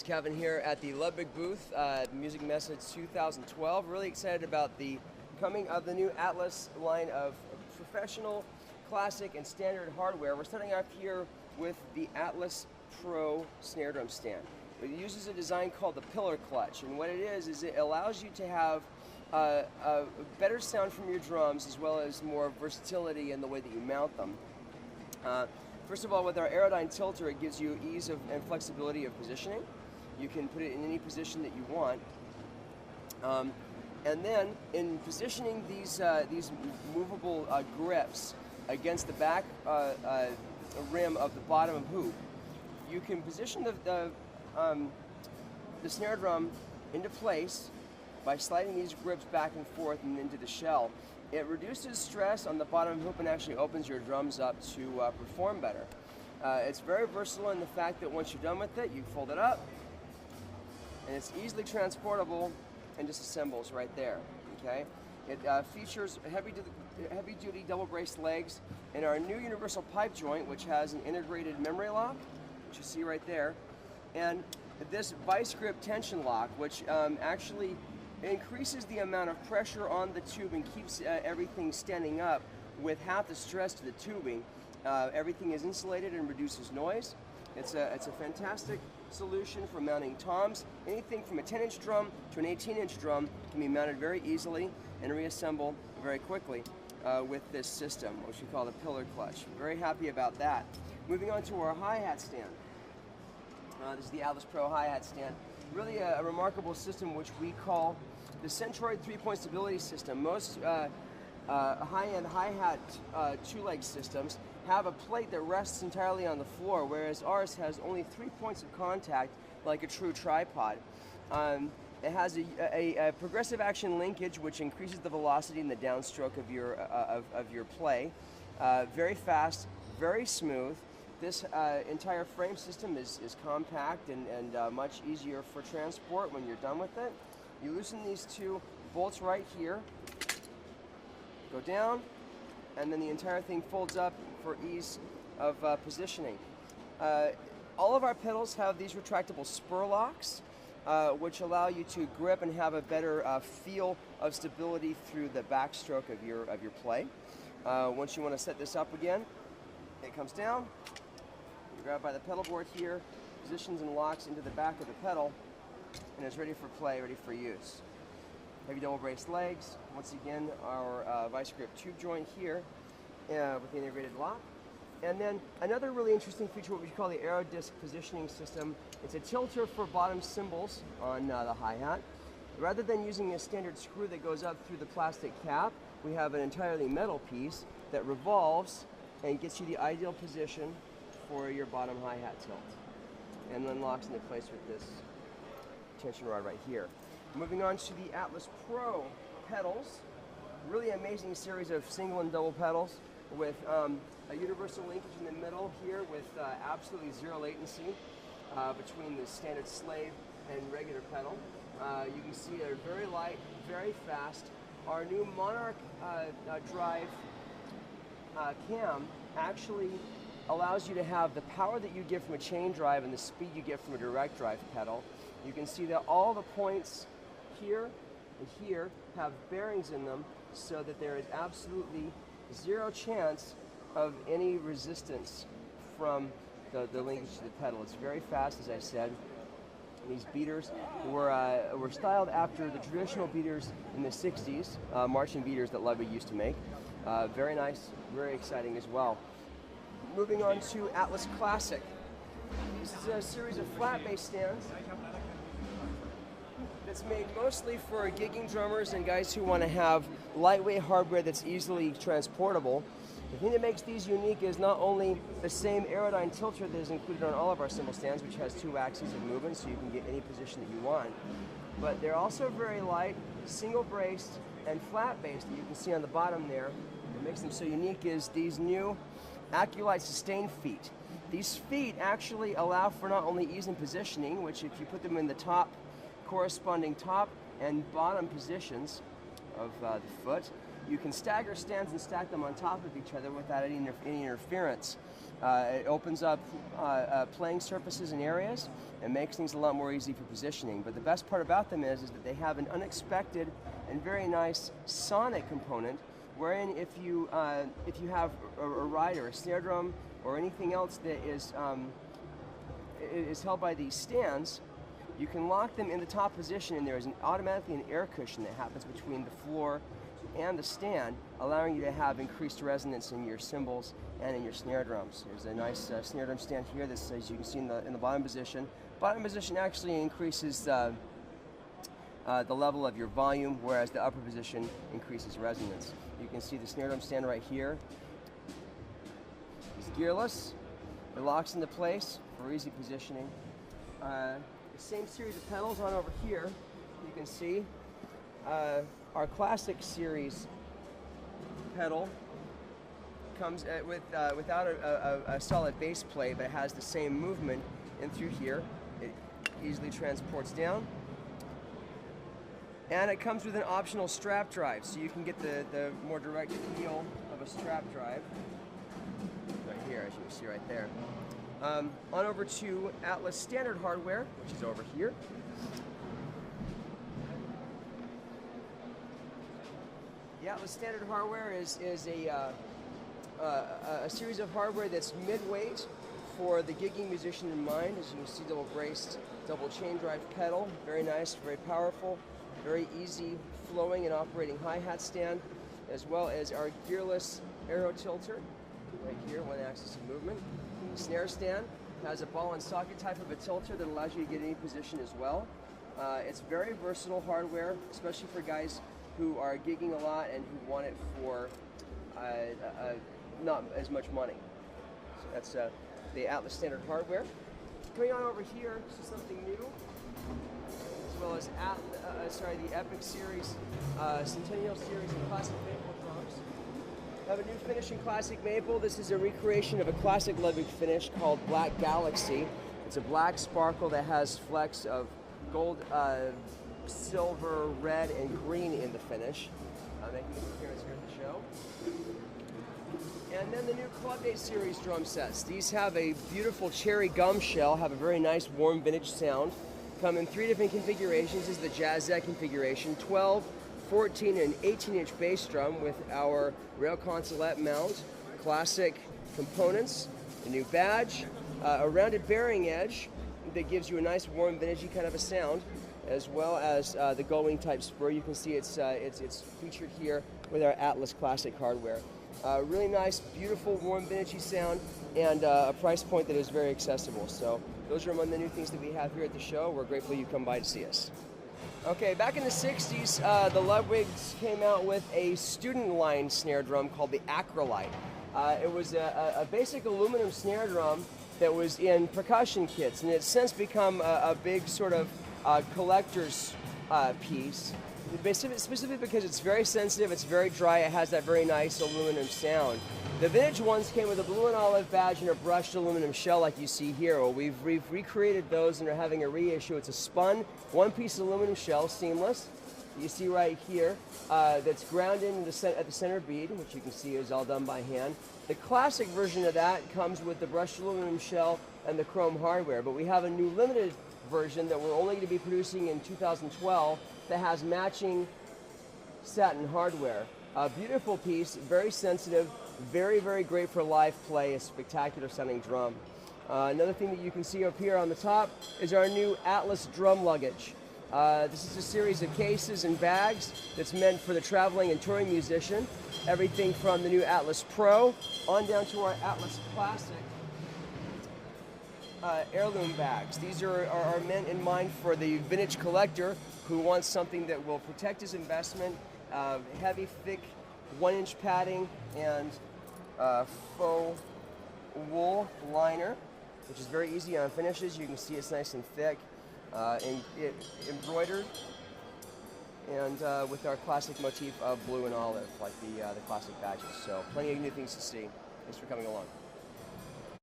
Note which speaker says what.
Speaker 1: Kevin here at the Ludwig booth at Musikmesse 2012. Really excited about the coming of the new Atlas line of professional, classic, and standard hardware. We're starting off here with the Atlas Pro snare drum stand. It uses a design called the pillar clutch, and what it is it allows you to have a better sound from your drums as well as more versatility in the way that you mount them. First of all, with our Aerodyne tilter, it gives you ease and flexibility of positioning. You can put it in any position that you want. And then, in positioning these movable grips against the back rim of the bottom hoop, you can position the snare drum into place by sliding these grips back and forth and into the shell. It reduces stress on the bottom hoop and actually opens your drums up to perform better. It's very versatile in the fact that once you're done with it, you fold it up, and it's easily transportable and just assembles right there. Okay, it features heavy-duty double-braced legs and our new universal pipe joint, which has an integrated memory lock, which you see right there, and this vice grip tension lock, which actually increases the amount of pressure on the tube and keeps everything standing up with half the stress to the tubing. Everything is insulated and reduces noise. It's a fantastic solution for mounting toms. Anything from a 10-inch drum to an 18-inch drum can be mounted very easily and reassembled very quickly with this system, which we call the pillar clutch. Very happy about that. Moving on to our hi-hat stand. This is the Atlas Pro hi-hat stand. Really a remarkable system which we call the Centroid 3-point stability system. Most high-end hi-hat two-leg systems have a plate that rests entirely on the floor, whereas ours has only 3 points of contact like a true tripod. It has a progressive action linkage which increases the velocity and the downstroke of your play. Very fast, very smooth. This entire frame system is compact and much easier for transport when you're done with it. You loosen these two bolts right here, go down, and then the entire thing folds up for ease of positioning. All of our pedals have these retractable spur locks, which allow you to grip and have a better feel of stability through the backstroke of your play. Once you want to set this up again, it comes down. You grab by the pedal board here, positions and locks into the back of the pedal, and it's ready for play, ready for use. Heavy double braced legs. Once again, our vice grip tube joint here with the integrated lock. And then another really interesting feature, what we call the Aero Disc positioning system. It's a tilter for bottom cymbals on the hi-hat. Rather than using a standard screw that goes up through the plastic cap, we have an entirely metal piece that revolves and gets you the ideal position for your bottom hi-hat tilt, and then locks into place with this tension rod right here. Moving on to the Atlas Pro pedals. Really amazing series of single and double pedals with a universal linkage in the middle here with absolutely zero latency between the standard slave and regular pedal. You can see they're very light, very fast. Our new Monarch drive cam actually allows you to have the power that you get from a chain drive and the speed you get from a direct drive pedal. You can see that all the points here and here have bearings in them so that there is absolutely zero chance of any resistance from the linkage to the pedal. It's very fast, as I said. These beaters were styled after the traditional beaters in the 60s, marching beaters that Ludwig used to make. Very nice, very exciting as well. Moving on to Atlas Classic. This is a series of flat bass stands that's made mostly for gigging drummers and guys who want to have lightweight hardware that's easily transportable. The thing that makes these unique is not only the same Aerodyne tilter that is included on all of our cymbal stands, which has 2 axes of movement so you can get any position that you want, but they're also very light, single braced, and flat based that you can see on the bottom there. What makes them so unique is these new Acculite sustain feet. These feet actually allow for not only ease in positioning, which if you put them in the corresponding top and bottom positions of the foot, You can stagger stands and stack them on top of each other without any interference. It opens up playing surfaces and areas and makes things a lot more easy for positioning. But the best part about them is that they have an unexpected and very nice sonic component, wherein if you have a rider, a snare drum, or anything else that is held by these stands, you can lock them in the top position, and there is automatically an air cushion that happens between the floor and the stand, allowing you to have increased resonance in your cymbals and in your snare drums. There's a nice snare drum stand here that, as you can see in the bottom position. Bottom position actually increases the level of your volume, whereas the upper position increases resonance. You can see the snare drum stand right here. It's gearless. It locks into place for easy positioning. The same series of pedals on over here. You can see our classic series pedal comes without a solid base plate, but it has the same movement in through here. It easily transports down. And it comes with an optional strap drive, so you can get the more direct feel of a strap drive. Right here, as you can see right there. On over to Atlas standard hardware, which is over here. The Atlas standard hardware is a series of hardware that's mid-weight for the gigging musician in mind. As you can see, double braced, double chain drive pedal, very nice, very powerful, very easy flowing and operating hi-hat stand, as well as our gearless aero tilter right here, one axis of movement. The snare stand has a ball and socket type of a tilter that allows you to get any position as well. It's very versatile hardware, especially for guys who are gigging a lot and who want it for not as much money. So that's the Atlas standard hardware. Coming on over here to something new, as well as the Epic series, Centennial series, and Classic Maple drums. I have a new finish in Classic Maple. This is a recreation of a classic Ludwig finish called Black Galaxy. It's a black sparkle that has flecks of gold, silver, red, and green in the finish, making an appearance here at the show. And then the new Club Day series drum sets. These have a beautiful cherry gum shell, have a very nice warm vintage sound. Come in 3 different configurations. This is the Jazzette configuration, 12, 14, and 18-inch bass drum with our rail consolette mount, classic components, a new badge, a rounded bearing edge that gives you a nice warm vintagey kind of a sound, as well as the gull-wing type spur. You can see it's featured here with our Atlas Classic hardware. Really nice, beautiful, warm, vintagey sound, and a price point that is very accessible. So those are among the new things that we have here at the show. We're grateful you come by to see us. Okay, back in the 60s, the Ludwigs came out with a student line snare drum called the Acrolite. It was a basic aluminum snare drum that was in percussion kits, and it's since become a big sort of collector's piece, specifically because it's very sensitive, it's very dry, it has that very nice aluminum sound. The vintage ones came with a blue and olive badge and a brushed aluminum shell like you see here. Well, we've recreated those and are having a reissue. It's a spun one-piece aluminum shell, seamless. You see right here, that's ground in at the center bead, which you can see is all done by hand. The classic version of that comes with the brushed aluminum shell and the chrome hardware, but we have a new limited version that we're only going to be producing in 2012 that has matching satin hardware. A beautiful piece, very sensitive, very, very great for live play, a spectacular sounding drum. Another thing that you can see up here on the top is our new Atlas drum luggage. This is a series of cases and bags that's meant for the traveling and touring musician. Everything from the new Atlas Pro on down to our Atlas Classic heirloom bags. These are meant in mind for the vintage collector who wants something that will protect his investment. Heavy, thick, 1-inch padding and faux wool liner, which is very easy on finishes. You can see it's nice and thick, and embroidered, and with our classic motif of blue and olive, like the classic badges. So plenty of new things to see. Thanks for coming along.